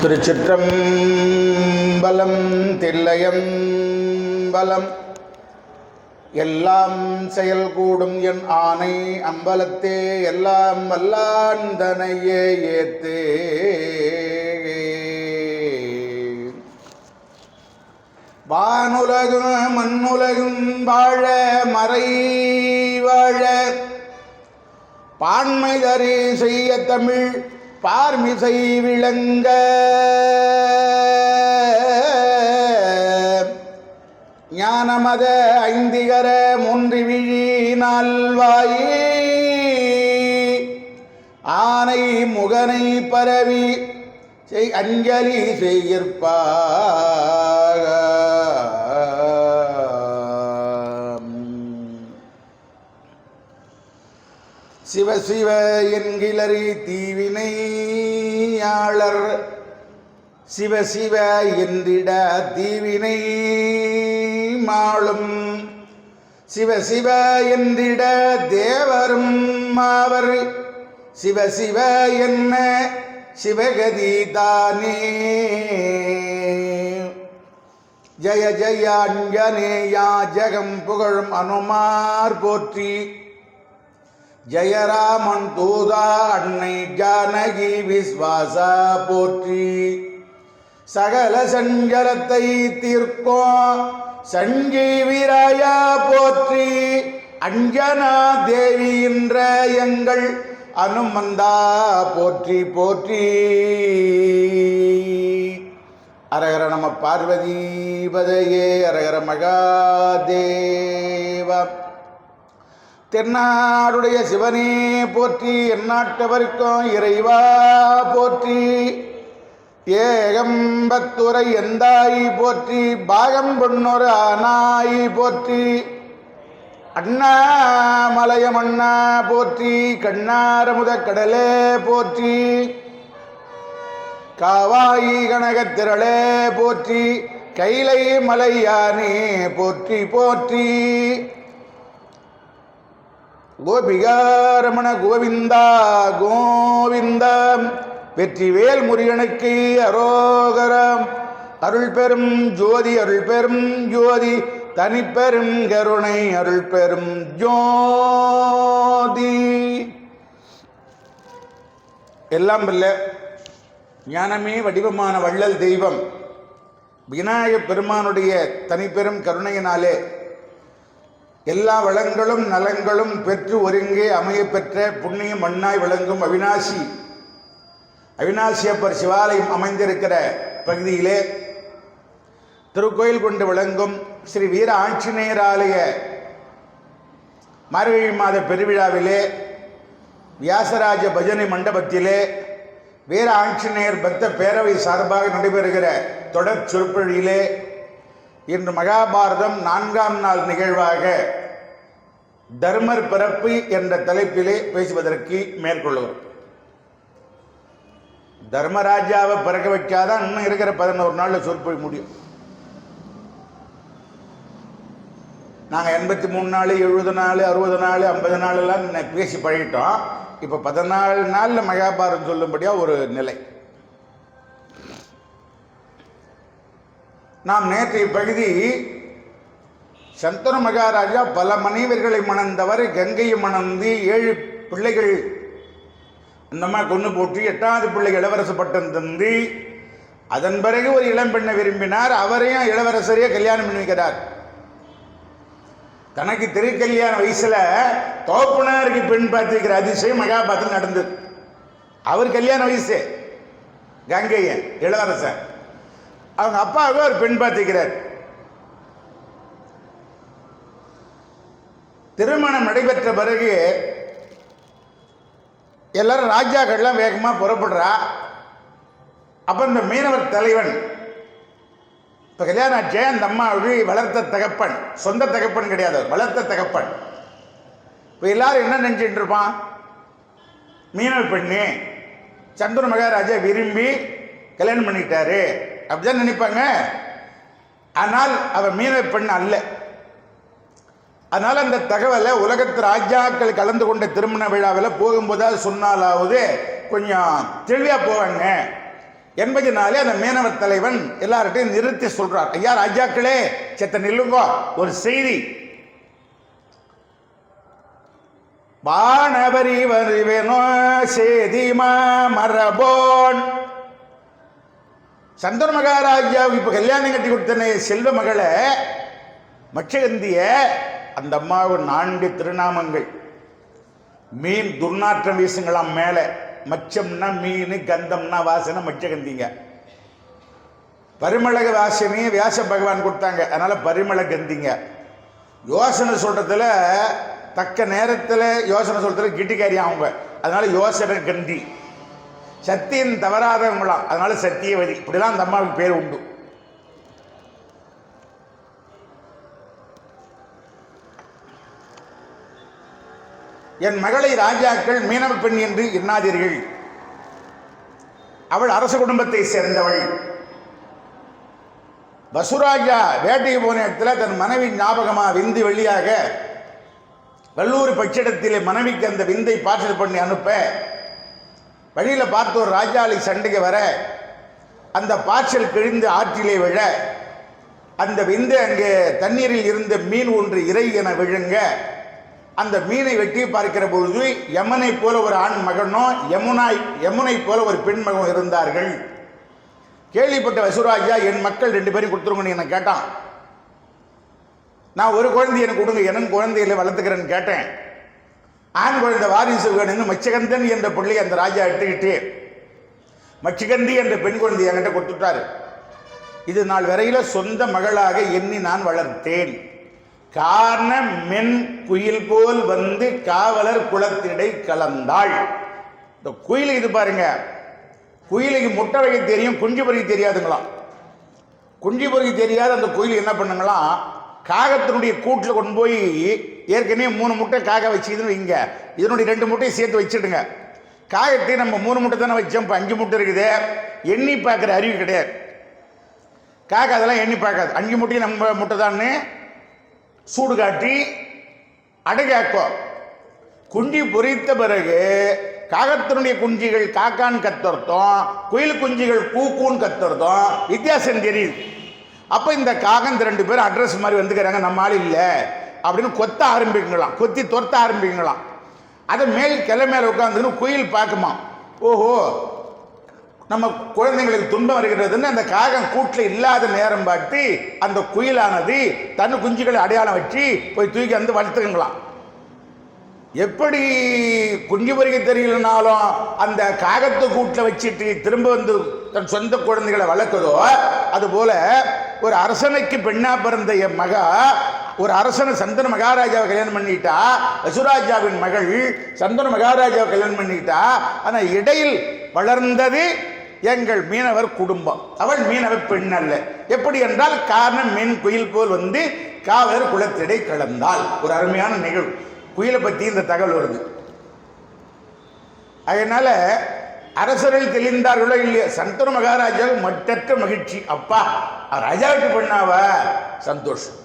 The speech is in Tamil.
திருச்சிற்றம்பலம் தில்லையம்பலம். எல்லாம் செயல் கூடும் என் ஆனை அம்பலத்தே எல்லாம் வல்லான் தனையே ஏத்தே. வானுலகும் மண்ணுலகும் வாழ மறை வாழ பான்மை தரி செய்ய தமிழ் பார்மிசை விளங்க. ஞானமத ஐந்திகர மூன்றி விழி நால்வாயி ஆனை முகனை பரவி செய் அஞ்சலி செய்யற்பாக. சிவ சிவ என்கிலரி தீவினையாளர் சிவ சிவ என்றிட தீவினை மாளும் சிவ சிவ என்றிட தேவரும் மாவர் சிவ சிவ என்ன சிவகதி தானே. ஜய ஜய அஞ்சனேயா ஜெகம் புகழும் அனுமார் போற்றி. ஜெயராமன் தூதா அன்னை ஜானகி விஸ்வாசா போற்றி. சகல சஞ்சலத்தை தீர்க்கும் சஞ்சீவிராயா போற்றி. அஞ்சனா தேவி என்ற எங்கள் அனுமந்தா போற்றி போற்றி. அரகர நம பார்வதீபதையே அரகர மகாதேவா. தென்னாடுடைய சிவனே போற்றி. எந்நாட்டவருக்கும் இறைவா போற்றி. ஏகம்பத்துரை எந்தாயி போற்றி. பாகம் பொன்னொரு ஆனாயி போற்றி. அண்ணாமலையம் அண்ணா போற்றி. கண்ணாரமுத கடலே போற்றி. காவாயி கனகத்திரளே போற்றி. கைலை மலையானே போற்றி போற்றி. கோபிகாரமண கோவிந்தா கோவிந்தா. வெற்றிவேல் முருகனுக்கு அரோகரம். அருள் பெரும் ஜோதி அருள் பெரும் ஜோதி தனிப்பெரும் கருணை அருள் பெரும் ஜோதி. எல்லாம் வல்ல ஞானமே வடிவமான வள்ளல் தெய்வம் விநாயகப் பெருமானுடைய தனிப்பெரும் கருணையினாலே எல்லா வளங்களும் நலங்களும் பெற்று ஒருங்கே அமைய பெற்ற புண்ணிய மண்ணாய் விளங்கும் அவினாசியப்பர் சிவாலயம் அமைந்திருக்கிற பகுதியிலே திருக்கோயில் கொண்டு விளங்கும் ஸ்ரீ வீர ஆஞ்சநேயர் ஆலய மார்கழி மாத பெருவிழாவிலே வியாசராஜ பஜனை மண்டபத்திலே வீர ஆஞ்சநேயர் பக்த பேரவை சார்பாக நடைபெறுகிற தொடர் சொற்பொழியிலே இன்று மகாபாரதம் 4ஆம் நாள் நிகழ்வாக தர்மர் பிறப்பு என்ற தலைப்பிலே பேசுவதற்கு மேற்கொள்ளுவோம். தர்மராஜாவை பிறக்க வைக்காதான் இன்னும் இருக்கிற 11 நாளில் சொற்பொழி முடியும். நாங்கள் 83 நாள் 70 நாள் 60 நாள் 50 நாள் எல்லாம் பேசி பழகிட்டோம். இப்போ 14 நாளில் மகாபாரதம் சொல்லும்படியாக ஒரு நிலை. நாம் நேற்றைய பகுதி சந்தனு மகாராஜா பல மனைவர்களை மணந்தவர். கங்கையை மணந்து 7 பிள்ளைகள் அந்த மாதிரி கொண்டு போட்டு 8வது பிள்ளை இளவரச பட்டம் தந்து அதன் பிறகு ஒரு இளம்பெண்ணை விரும்பினார். அவரையும் இளவரசரையே கல்யாணம் பண்ணி வைக்கிறார். தனக்கு திருக்கல்யாண வயசுல தோப்புனாருக்கு பெண் பார்த்துக்கிற அதிசயம் மகாபாரதத்தில் நடந்தது. அவர் கல்யாண வயசு கங்கையன் இளவரசன். அவங்க அப்பாவே ஒரு பெண் பார்த்துக்கிறார். திருமணம் நடைபெற்ற பிறகு எல்லாரும் ராஜாக்கள்லாம் வேகமாக புறப்படுறா. அப்போ இந்த மீனவர் தலைவன் இப்போ கல்யாணம் ஆச்சு. அந்த அம்மா வளர்த்த தகப்பன், சொந்த தகப்பன் கிடையாது, வளர்த்த தகப்பன். இப்போ எல்லாரும் என்ன நினைச்சிட்டு இருப்பான்? மீனவர் பெண்ணு சந்தனு மகாராஜா விரும்பி கல்யாணம் பண்ணிட்டாரு அப்படிதான் நினைப்பாங்க. ஆனால் அவர் மீனவர் பெண் அல்ல. அதனால் அந்த தகவலை உலகத்து ராஜாக்கள் கலந்து கொண்ட திருமண விழாவில் போகும்போதாவது சொன்னாலாவது கொஞ்சம் தெளிவாக போவாங்க. என்பதனாலே அந்த மீனவர் தலைவன் எல்லார்ட்டையும் நிறுத்தி சொல்றார், ஐயா ராஜாக்களே செத்த நில்லுங்கோ, ஒரு செய்தி. வானவரி வருவேனோ சேதிமா மரபோன். சந்தன மகாராஜாவுக்கு இப்ப கல்யாணம் கட்டி கொடுத்தனே செல்வ மகளை மச்சகந்திய, அந்த அம்மாவின் 4 திருநாமங்கள். மீன் துர்நாற்றம் வீசுங்களாம் மேல, மச்சம்னா மீன், கந்தம்னா வாசனை, மச்சகந்திங்க. பரிமள வாசனை வியாச பகவான் கொடுத்தாங்க, அதனால பரிமள கந்திங்க. யோசனை சொல்றதுல தக்க நேரத்தில் யோசனை சொல்றதுல கிட்டிக்காரி அவங்க, அதனால யோசனை கந்தி. சத்தியம் தவறாதவங்களாம், அதனால சத்தியவதி. இப்படிலாம் அந்த அம்மாவுக்கு பேர் உண்டு. என் மகளை ராஜாக்கள் மீனவ பெண் என்று எண்ணாதீர்கள். அவள் அரச குடும்பத்தை சேர்ந்தவள். வசுராஜா வேட்டைக்கு போன இடத்துல தன் மனைவி ஞாபகமா விந்து வெள்ளியாக வல்லூர் பட்சத்திலே மனைவிக்கு அந்த விந்தை பார்சல் பண்ணி அனுப்ப, வழியில் பார்த்து ஒரு ராஜாளி சண்டைக்கு வர, அந்த பார்சல் கிழிந்து ஆற்றிலே விழ, அந்த விந்தை அங்கே தண்ணீரில் இருந்த மீன் ஒன்று இறை என விழுங்க, அந்த மீனை வெட்டி பார்க்கிற பொழுது யமனை போல ஒரு ஆண் மகனோ யமுனை போல ஒரு பெண் மகனும் இருந்தார்கள். கேள்விப்பட்ட வசுராஜா, என் மக்கள் 2 பேரும் கொடுத்துருங்கன்னு என்ன கேட்டான். நான் ஒரு குழந்தை எனக்கு கொடுங்க, எனக்கு குழந்தைகளை வளர்த்துக்கிறேன்னு கேட்டேன். ஆண் குழந்தை வாரிசு வேணும்னு மச்சகந்தன் என்ற பிள்ளை அந்த ராஜா எடுத்துக்கிட்டு மச்சகந்தி என்ற பெண் குழந்தை என்கிட்ட கொடுத்துட்டாரு. இது நாள் வரையில சொந்த மகளாக எண்ணி நான் வளர்த்தேன். காரண மென் குயில் போல் வந்து காவலர் குளத்திடை கலந்தாள். இந்த குயில் இது பாருங்க, குயிலுக்கு முட்டை வைக்க தெரியும், குஞ்சு பொறிக்க தெரியாதுங்களாம். குஞ்சு பொறிக்க தெரியாத அந்த குயில் என்ன பண்ணுங்களாம், காகத்தினுடைய கூட்டில் கொண்டு போய் ஏற்கனவே 3 முட்டை காக வச்சுக்குதுன்னு வைங்க, இதனுடைய 2 முட்டையை சேர்த்து வச்சுடுங்க. காகத்தை நம்ம 3 முட்டை தானே வச்சோம், இப்போ 5 முட்டை இருக்குது. எண்ணி பார்க்குற அறிவு கிடையாது. காக அதெல்லாம் எண்ணி பார்க்காது. 5 முட்டையும் நம்ம முட்டை தான்னு சூடு காட்டி அடைகாக்கும். குஞ்சு பொறித்த பிறகு காகத்தினுடைய குஞ்சுகள் காக்கான்னு கத்துறதும் குயில் குஞ்சுகள் கூக்கூன்னு கத்துறதும் வித்தியாசம் தெரியுது. அப்போ இந்த காகம் இந்த 2 பேரும் அட்ரஸ் மாதிரி வந்துக்கிறாங்க, நம்ம ஆள் இல்லை அப்படின்னு கொத்த ஆரம்பிக்கலாம், கொத்தி துரத்த ஆரம்பிக்கலாம். அதை மேல் கிளை மேலே உட்காந்துன்னு குயில் பார்க்குமா, ஓஹோ நம்ம குழந்தைங்களுக்கு துன்பம் வருகிறதுன்னு அந்த காகம் கூட்டில் இல்லாத நேரம் பார்த்து அந்த குயிலானது தன் குஞ்சுகளை அடையாளம் வச்சு போய் தூக்கி வந்து வளர்த்துக்கங்களாம். எப்படி குஞ்சு பொறிக்க தெரியலனாலும் அந்த காகத்தை கூட்டில் வச்சுட்டு திரும்ப வந்து தன் சொந்த குழந்தைகளை வளர்க்குதோ, அதுபோல ஒரு அரசனுக்கு பெண்ணா பிறந்த என் மக ஒரு அரசனை சந்தன மகாராஜாவை கல்யாணம் பண்ணிட்டா, வசுராஜாவின் மகள் சந்தன மகாராஜாவை கல்யாணம் பண்ணிட்டா. ஆனால் இடையில் வளர்ந்தது எங்கள் மீனவர் குடும்பம். அவள் மீனவ பெண் அல்ல. எப்படி என்றால் காரணம் மென் குயில் போல் வந்து காவலர் குளத்திடை கலந்தால். ஒரு அருமையான நிகழ்வு. குயிலை பற்றி இந்த தகவல் வருது. அதனால அரசர்கள் தெளிந்தார்களோ இல்லையோ, சந்தன மகாராஜாவுக்கு மட்டற்ற மகிழ்ச்சி. அப்பா ராஜாவுக்கு பண்ணாவா, சந்தோஷம்.